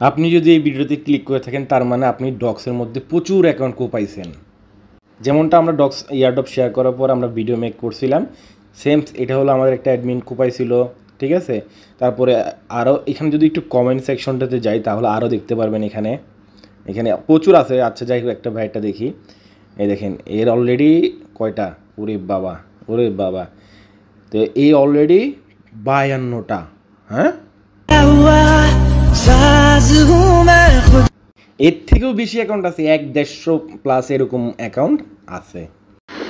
আপনি যদি এই ভিডিওতে ক্লিক করে থাকেন তার মানে আপনি ডক্সের মধ্যে প্রচুর অ্যাকাউন্ট কোপাইছেন। যেমনটা আমরা ডক্স ইয়ারড্রপ শেয়ার করার পর আমরা ভিডিও মেক করছিলাম, সেম এটা হলো আমাদের একটা অ্যাডমিন কোপাইছিল, ঠিক আছে। তারপরে আরও এখানে যদি একটু কমেন্ট সেকশনটাতে যাই তাহলে আরও দেখতে পারবেন এখানে এখানে প্রচুর আছে। আচ্ছা যাই হোক, একটা ভাইটা দেখি, এই দেখেন এর অলরেডি কয়টা, ওরে বাবা ওরে বাবা, তো এই অলরেডি 52টা। হ্যাঁ, এর থেকেও বেশি অ্যাকাউন্ট আছে, 150+ এরকম অ্যাকাউন্ট আছে।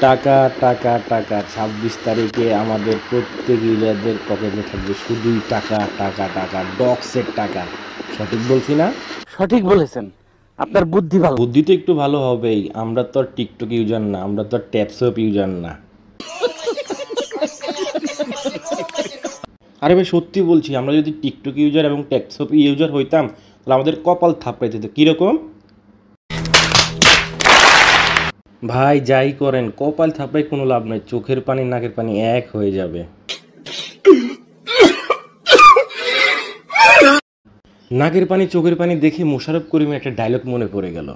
টাকা টাকা টাকা, 26 তারিখে আমাদের প্রত্যেক ইউজারদের পকেটে থাকবে শুধুই টাকা টাকা টাকা, ডক্সের টাকা। সঠিক বলছি না? সঠিক বলেছেন, আপনার বুদ্ধি ভালো। বুদ্ধি তো একটু ভালো হবেই, আমরা তো আর টিকটক ইউজার না, আমরা তো আর ট্যাপসপ ইউজার না। আরে ভাই সত্যি বলছি, আমরা যদি টিকটক ইউজার এবং ট্যাপসপ ইউজার হইতাম তাহলে আমাদের কপাল থাপড়াইতে হতো। কীরকম ভাই? যাই করেন কপাল থাপড়াই কোনো লাভ নাই, চোখের পানি নাকের পানি এক হয়ে যাবে। নাকের পানি চোখের পানি দেখে মোশাররফ করিমের একটা ডায়লগ মনে পড়ে গেল।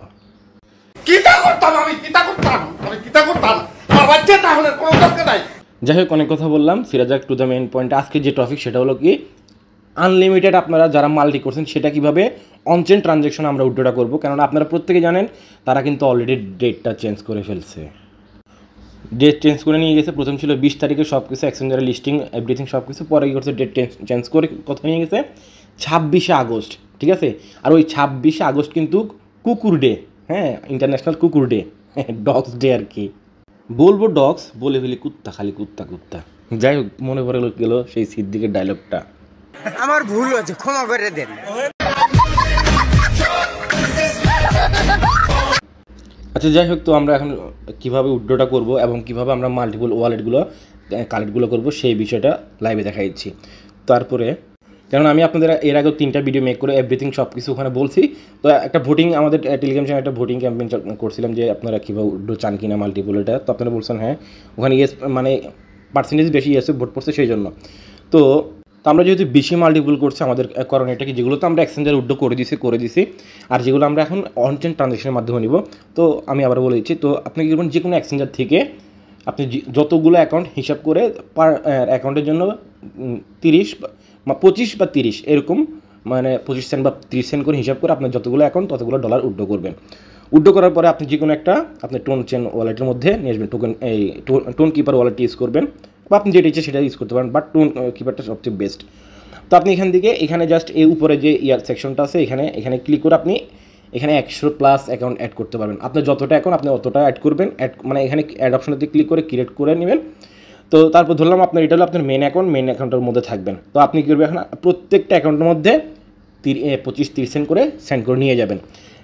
যাই হোক, অনেক কথা বললাম, ফিরে যাক টু দ্য মেইন পয়েন্ট। আজকে যে টপিক সেটা হলো কি, আনলিমিটেড আপনারা যারা মাল্টি করছেন সেটা কীভাবে অনচেন ট্রানজ্যাকশন আমরা উইথড্র করবো। কেননা আপনারা প্রত্যেকে জানেন তারা কিন্তু অলরেডি ডেটটা চেঞ্জ করে ফেলছে, ডেট চেঞ্জ করে নিয়ে গেছে। প্রথম ছিল 20 তারিখে সব কিছু এক্সচেঞ্জারের লিস্টিং এভরিথিং সব কিছু, পরে কী করছে ডেট চেঞ্জ করে কত নিয়ে গেছে 26শে আগস্ট, ঠিক আছে। আর ওই 26শে আগস্ট কিন্তু কুকুর ডে, হ্যাঁ, ইন্টারন্যাশনাল কুকুর ডে, ডগস ডে আর কি। বলবো ডগস বলে ফেলি কুত্তা, খালি কুত্তা কুত্তা। যাই হোক, মনে পড়ে গেল সেই সিদ্দিকের ডায়লগটা। আমার ভুল হয়েছে, ক্ষমা করে দেন। আচ্ছা যাই হোক, তো আমরা এখন কীভাবে উইথড্রটা করবো এবং কীভাবে আমরা মাল্টিপল ওয়ালেটগুলো কালেক্টগুলো করবো সেই বিষয়টা লাইভে দেখা দিচ্ছি। তারপরে কারণ আমি আপনাদের এর আগেও 3টা ভিডিও মেক করে এভরিথিং সব কিছু ওখানে বলছি। তো একটা ভোটিং আমাদের টেলিগ্রাম চ্যানেলে একটা ভোটিং ক্যাম্পেইন করছিলাম যে আপনারা কীভাবে উইথড্র চান কিনা মাল্টিপল, এটা তো আপনারা বলছেন হ্যাঁ, ওখানে ইয়েস মানে পার্সেন্টেজ বেশি ইয়েছে ভোট পড়ছে সেই জন্য। তো আমরা যেহেতু বেশি মাল্টিপল করছি আমাদের কারণে এটা কি, যেগুলো তো আমরা এক্সচেঞ্জার উইথড্র করে দিছি আর যেগুলো আমরা এখন অনচেন ট্রানজ্যাকশনের মাধ্যমে নিব। তো আমি আবার বলে দিচ্ছি, তো আপনি কী করবেন, যে কোনো এক্সচেঞ্জার থেকে আপনি যতগুলো অ্যাকাউন্ট হিসাব করে পার অ্যাকাউন্টের জন্য 25 বা 30 এরকম, মানে 25 সেন্ট বা 30 সেন্ট করে হিসাব করে আপনার যতগুলো অ্যাকাউন্ট ততগুলো ডলার উইথড্র করবেন। উইথড্র করার পরে আপনি যে কোনো একটা আপনি টোন চেন ওয়ালেটের মধ্যে নিয়ে আসবেন, টোন কিপার ওয়ালেটটি ইউজ করবেন, বা আপনি যেটা ইচ্ছে সেটা ইউজ করতে পারেন, বাট টোন কিপারটা সবচেয়ে বেস্ট। তো আপনি এখান থেকে এখানে জাস্ট এই উপরে যে ইয়ার সেকশনটা আছে এখানে ক্লিক করে আপনি এখানে 100+ অ্যাকাউন্ট অ্যাড করতে পারবেন। আপনার যতটা অ্যাকাউন্ট আপনি অতটা অ্যাড করবেন, মানে এখানে অ্যাড অপশনটাতে ক্লিক করে ক্রিয়েট করে নেবেন। তো তারপর ধরলাম আপনার এটা হলো আপনার মেন অ্যাকাউন্টের মধ্যে থাকবেন। তো আপনি কী করবেন, এখন প্রত্যেকটা অ্যাকাউন্টের মধ্যে 25-30 সেন্ট করে সেন্ড করে নিয়ে যাবেন।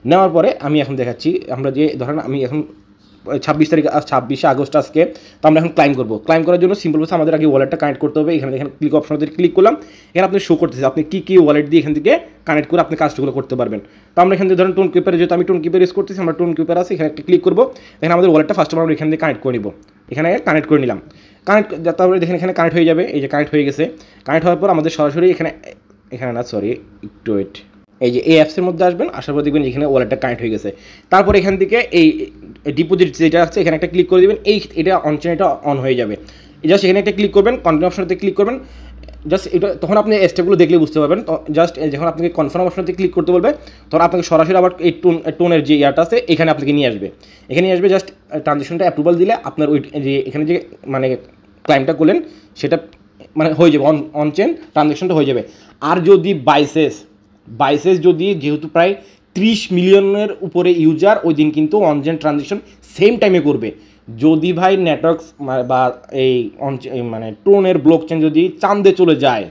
নেওয়ার পরে আমি এখন দেখাচ্ছি, আমরা যে ধরেন আমি এখন 26শে আগস্ট আজকে, তো আমরা এখন ক্লাইম করবো। ক্লাইম করার জন্য সিম্পল বলছে আমাদের আগে ওয়ালেটটা কানেক্ট করতে হবে। এখানে ক্লিক অপশনতে ক্লিক করলাম, এখানে আপনি শো করতেছে আপনি কী ওয়ালেট দিয়ে এখান থেকে কানেক্ট করে আপনি কাজগুলো করতে পারবেন। তো আমরা এখান থেকে ধরেন টোন কিপারে, যেহেতু আমি টোন কিপার ইউজ করতেছি, আমরা টোন কিপার আছে এখানে একটা ক্লিক করবো। এখানে আমাদের ওয়ালেটটা ফার্স্ট আমরা এখান থেকে কানেক্ট করে নিব, এখানে কানেক্ট করে নিলাম। তারপরে দেখেন এখানে কানেক্ট হয়ে যাবে, এই যে কানেক্ট হয়ে গেছে। কানেক্ট হওয়ার পর আমাদের সরাসরি এখানে না সরি একটু ওয়েট, এই যে এই অ্যাপসের মধ্যে আসবেন, আসার পর দেখবেন এখানে ওয়ালেটটা কানেক্ট হয়ে গেছে। তারপর এখান থেকে এই ডিপোজিট যেটা আছে এখানে একটা ক্লিক করে দেবেন, এটা অনচেন, এটা অন হয়ে যাবে। জাস্ট এখানে একটা ক্লিক করবেন, কন্টিনিউ অপশনতে ক্লিক করবেন, জাস্ট এটা তখন আপনি স্টেপগুলো দেখলে বুঝতে পারবেন। জাস্ট যখন আপনাকে কনফার্ম অপশনতে ক্লিক করতে বলবে তখন আপনাকে সরাসরি আবার এই টোনের যে ইয়ারটা আছে এখানে আপনাকে নিয়ে আসবে। এখানে আসবে, জাস্ট ট্রানজ্যাকশনটা অ্যাপ্রুভাল দিলে আপনার ওই যে এখানে যে মানে ক্লাইমটা করলেন সেটা মানে হয়ে যাবে, অনচেন ট্রানজ্যাকশনটা হয়ে যাবে। আর যদি বাইসেস যদি যেহেতু প্রায় 30 মিলিয়নের উপরে ইউজার ওই দিন কিন্তু অনচেন ট্রানজ্যাকশন সেম টাইমে করবে। যদি ভাই নেটওয়ার্ক বা এই মানে টোনের ব্লক চেন যদি চাঁদে চলে যায়,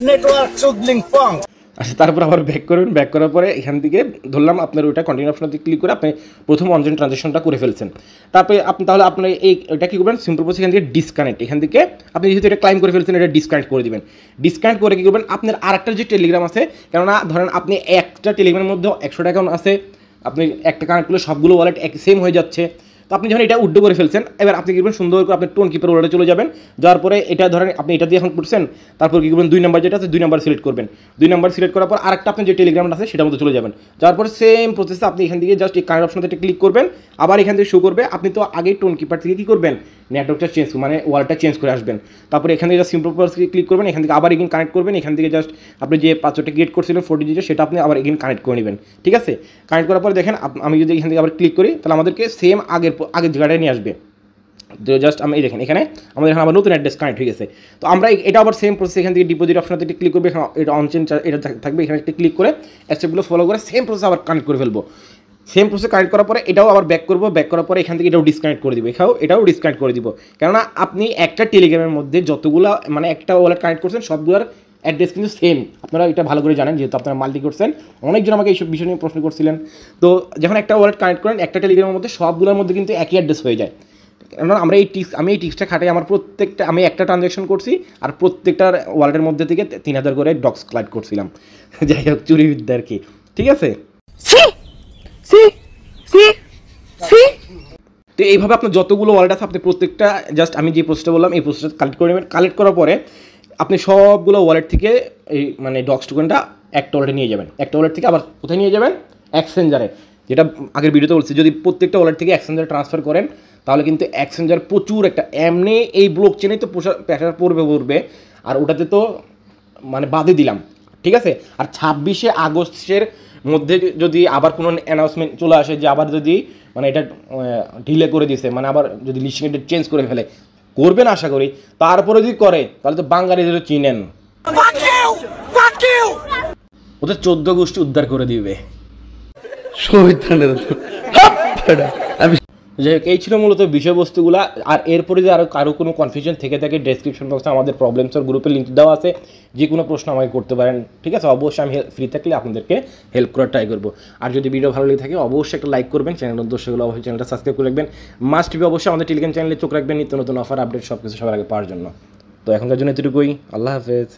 নেটওয়ার্ক চুদলিং পং। আচ্ছা তারপর আবার ব্যাক করবেন, ব্যাক করার পরে এখান থেকে ধরলাম আপনার ওইটা কন্টিনিউ অপশনতে ক্লিক করে আপনি প্রথম অনচেন ট্রানজ্যাকশনটা করে ফেলছেন। তারপরে আপনি তাহলে আপনার এটা কী করবেন, সিম্পল প্রসেস এখান থেকে ডিসকানেক্ট, এখান থেকে আপনি যেহেতু এটা ক্লাইম করে ফেলছেন এটা ডিসকানেক্ট করে দেবেন। ডিসকানেক্ট করে কী করবেন, আপনার আরেকটা যে টেলিগ্রাম আছে, কেননা ধরেন আপনি একটা টেলিগ্রামের মধ্যে 100টা অ্যাকাউন্ট আছে, আপনি একটা কানেক্ট করলে সবগুলো ওয়ালেট সেম হয়ে যাচ্ছে। তো আপনি যখন এটা উড্ডো করে ফেলছেন, এবার আপনি কি করবেন, সুন্দর করে আপনি টোন কিপার ওয়ালেটে চলে যাবেন। যাওয়ার পরে এটা ধরেন আপনি এটা দিয়ে এখন করছেন, তারপর কি করবেন, 2 নাম্বার যেটা আছে 2 নাম্বার সিলেক্ট করবেন। 2 নাম্বার সিলেক্ট করার পর আরেকটা আপনি যে টেলিগ্রামটা আছে সেটার মধ্যে চলে যাবেন। যাওয়ার পরে সেম প্রসেসে আপনি এখান থেকে জাস্ট এই কানেক্ট অপশনটা ক্লিক করবেন, আবার এখান থেকে শো করবে। আপনি তো আগে টোন কিপার থেকে কী করবেন, নেটওয়ার্কটা চেঞ্জ মানে ওয়ালটা চেঞ্জ করে আসবেন। তারপরে এখান থেকে জাস্ট সিম্পল প্রসেসে ক্লিক করবেন, এখান থেকে আবার এগেইন কানেক্ট করবেন। এখান থেকে জাস্ট আপনি যে পাসওয়ার্ডটা ক্রিয়েট করছিলেন 4 ডিজিটের, সেটা আপনি আবার এগেইন কানেক্ট করে নেবেন। ঠিক আছে, কানেক্ট করার পরে দেখেন আমি যদি এখান থেকে আবার ক্লিক করি, তাহলে আমাদেরকে সেম আগের জায়গাটায় নিয়ে আসবে। তো জাস্ট আমি দেখেন এখানে আমাদের এখানে আবার নতুন অ্যাড্রেস কানেক্ট হয়ে গেছে। তো আমরা এটা আবার সেম প্রসেস, এখান থেকে ডিপোজিট অপশনটাতে ক্লিক করবে, এটা অনচেঞ্জ এটা থাকবে, এখানে একটা ক্লিক করে স্টেপগুলো ফলো করে সেম প্রসেস আবার কানেক্ট করে ফেলবো। সেম প্রসেস কানেক্ট করার পরে এটাও আবার ব্যাক করবো, ব্যাক করার পরে এখান থেকে এটাও ডিসকানেক্ট করে দিব, এটাও ডিসকানেক্ট করে দিব। কেননা আপনি একটা টেলিগ্রামের মধ্যে যতগুলো মানে একটা ওয়ালেট কানেক্ট করছেন সবগুলোর অ্যাড্রেস কিন্তু সেম। আপনারা এটা ভালো করে জানেন, যেহেতু আপনারা মাল্টি করছেন। অনেকজন আমাকে এইসব বিষয় নিয়ে প্রশ্ন করছিলেন। তো যখন একটা ওয়ালেট কানেক্ট করেন একটা টেলিগ্রামের মধ্যে, সবগুলোর মধ্যে কিন্তু একই অ্যাড্রেস হয়ে যায়। কারণ আমি এই টিক্সটা খাটাই, আমার প্রত্যেকটা আমি একটা ট্রানজ্যাকশন করছি আর প্রত্যেকটার ওয়ালেটের মধ্যে থেকে 3000 করে ডক্স কালেক্ট করছিলাম। যাই হোক, চুরিবিদ্যা আর কি। ঠিক আছে, তো এইভাবে আপনার যতগুলো ওয়ালেট আছে আপনি প্রত্যেকটা জাস্ট আমি যে প্রসেসটা বললাম এই প্রসেসটা কালেক্ট করে নেবেন। কালেক্ট করার পরে আপনি সবগুলো ওয়ালেট থেকে এই মানে ডক্স টোকেনটা একটা ওয়ালেটে নিয়ে যাবেন। একটা ওয়ালেট থেকে আবার কোথায় নিয়ে যাবেন, এক্সচেঞ্জারে। যেটা আগের ভিডিওতে বলছি, যদি প্রত্যেকটা ওয়ালেট থেকে এক্সচেঞ্জারে ট্রান্সফার করেন তাহলে কিন্তু এক্সচেঞ্জার প্রচুর একটা এমনি এই ব্লক চেনেই তো প্রেশার পড়বে। আর ওটাতে তো মানে বাদে দিলাম। ঠিক আছে, আর 26শে আগস্টের মধ্যে যদি আবার কোনো অ্যানাউন্সমেন্ট চলে আসে যে আবার যদি মানে এটা ঢিলে করে দিছে, মানে আবার যদি লিস্টিং ডেট চেঞ্জ করে ফেলে, করবেন আশা করি। তারপরে যদি করে তাহলে তো বাঙালিদেরও চিনেন, ওদের 14 গোষ্ঠী উদ্ধার করে দিবে। যাই হোক, এই ছিল মূলত বিষয়বস্তুগুলো। আর এরপরে যদি আরও কারো কোনো কনফিউশন থেকে থাকে, ডেসক্রিপশন বক্সে আমাদের প্রবলেমসের গ্রুপের লিঙ্ক দেওয়া আছে, যে কোনো প্রশ্ন আমাকে করতে পারেন। ঠিক আছে, অবশ্যই আমি ফ্রি থাকলে আপনাদেরকে হেল্প করার ট্রাই করবো। আর যদি ভিডিও ভালো লেগে থাকে অবশ্যই একটা লাইক করবেন, চ্যানেলের দর্শকগুলো অবশ্যই চ্যানেলটা সাবস্ক্রাইব করে রাখবেন। মাস্ট বি অবশ্যই আমাদের টেলিগ্রাম চ্যানেলে চোখ রাখবেন নিত্য নতুন অফার আপডেট সব কিছু সবার আগে পাওয়ার জন্য। তো এখনকার জন্য এতটুকুই, আল্লাহ হাফেজ।